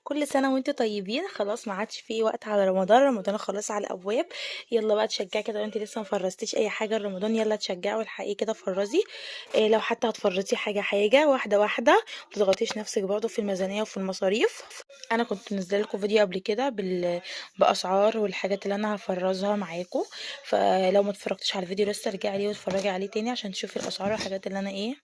كل سنة وانتم طيبين. خلاص ما عادش في وقت على رمضان. رمضان خلاص على الابواب. يلا بقى تشجعي كده، لو انت لسه ما فرزتيش اي حاجه رمضان يلا تشجعي والحقيقي كده فرزي. إيه لو حتى هتفرزي حاجه حاجه واحده واحده، ما تضغطيش نفسك برضه في الميزانيه وفي المصاريف. انا كنت منزله لكم فيديو قبل كده باسعار والحاجات اللي انا هفرزها معاكم، فلو ما اتفرجتش على الفيديو لسه ارجعي ليه واتفرجي عليه تاني عشان تشوفي الاسعار والحاجات اللي انا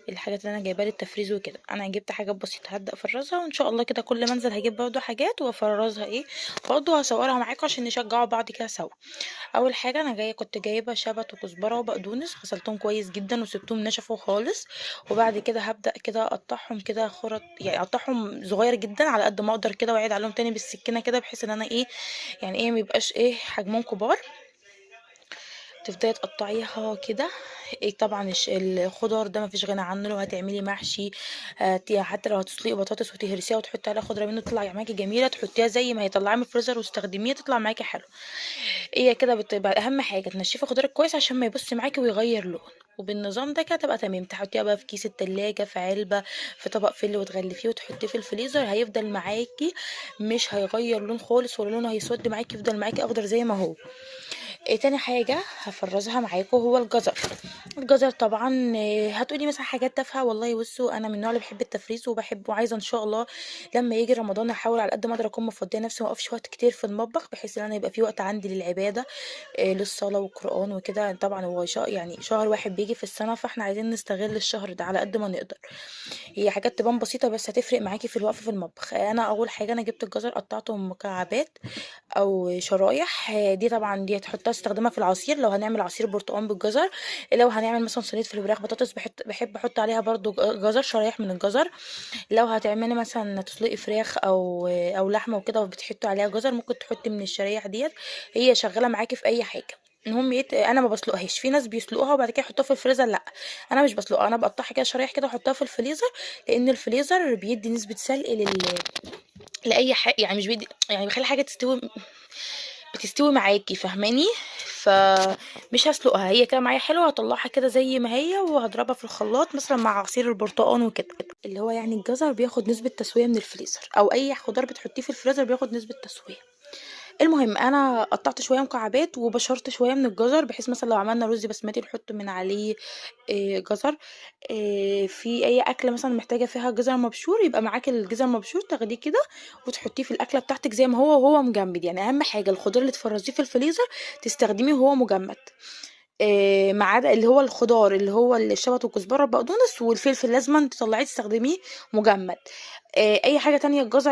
الحاجات اللي انا جايباها للتفريز وكده. انا جبت حاجات بسيطه هبدا افرزها، وان شاء الله كده كل ما انزل هجيب برضو حاجات وافرزها برضو هصورها معاكم عشان نشجعوا بعض كده سوا. اول حاجه انا كنت جايبه شبت وكزبره وبقدونس، غسلتهم كويس جدا وسبتهم نشفوا خالص. وبعد كده هبدا كده اقطعهم كده خرط، يعني اقطعهم صغير جدا على قد ما اقدر كده، واعيد عليهم تاني بالسكينه كده بحيث ان انا يعني ميبقاش حجمهم كبار. تبداي تقطعيها كده. طبعا الخضار ده مفيش غنى عنه. لو هتعملي محشي حتى لو هتسلقي بطاطس وتهرسيها وتحطي عليها خضره منه تطلع معاكي جميله، تحطيها زي ما هي طلعيها من الفريزر واستخدميها تطلع معاكي حلو. هي كده بتبقى اهم حاجه تنشفي خضارك كويس عشان ما يبص معاكي ويغير لون. وبالنظام ده كده تبقى تمام. تحطيها بقى في كيس التلاجة، في علبة، في طبق فل وتغلفيه وتحطيه في الفريزر، هيفضل معاكي مش هيغير لون خالص ولا لونه هيسود معاكي، يفضل معاكي اخضر زي ما هو. تاني حاجة هفرزها معاكم هو الجزر. الجزر طبعا هتقولي مثلا حاجات تافهة، والله بصوا انا من النوع اللي بحب التفريز وبحب وعايزة ان شاء الله لما يجي رمضان احاول على قد ما اقدر اكون مفضيه نفسي، ما اقفش وقت كتير في المطبخ بحيث ان انا يبقى في وقت عندي للعبادة، للصلاة والقرآن وكده. طبعا هو يعني شهر واحد بيجي في السنة، فاحنا عايزين نستغل الشهر ده على قد ما نقدر. هي حاجات تبان بسيطة بس هتفرق معاكي في الوقفة في المطبخ. انا اول حاجة انا جبت الجزر قطعته مكعبات او شرايح. دي طبعا دي هتحطها تستخدمها في العصير لو هنعمل عصير برتقال بالجزر. لو هنعمل مثلا صينيه في الفراخ بطاطس بحب احط عليها برضو جزر، شرايح من الجزر. لو هتعملي مثلا تسلقي فراخ او لحمه وكده وبتحطي عليها جزر ممكن تحطي من الشرايح ديت. هي شغاله معاكي في اي حاجه. المهم انا ما بسلقهاش. في ناس بيسلقوها وبعد كده يحطوها في الفريزر، لا انا مش بسلقها، انا بقطعها كده شرايح كده واحطها في الفريزر. لان الفريزر بيدي نسبه سلق لاي حاجه، يعني مش بيدي، يعني بيخلي حاجه بتستوي معاكي، فاهماني؟ فمش هسلقها، هي كده معايا حلوه، هطلعها كده زي ما هي وهضربها في الخلاط مثلا مع عصير البرتقال وكده. اللي هو يعني الجزر بياخد نسبه تسويه من الفريزر، او اي خضار بتحطيه في الفريزر بياخد نسبه تسويه. المهم انا قطعت شويه مكعبات وبشرت شويه من الجزر بحيث مثلا لو عملنا رز بسمتي نحط من عليه جزر. في اي اكله مثلا محتاجه فيها جزر مبشور يبقى معاكي الجزر مبشور تاخديه كده وتحطيه في الاكله بتاعتك زي ما هو وهو مجمد. يعني اهم حاجه الخضار اللي تفرزيه في الفريزر تستخدميه وهو مجمد. ما عدا اللي هو الخضار اللي هو الشبت والكزبره والبقدونس والفلفل لازما تطلعيه تستخدميه مجمد. اي حاجه تانية الجزر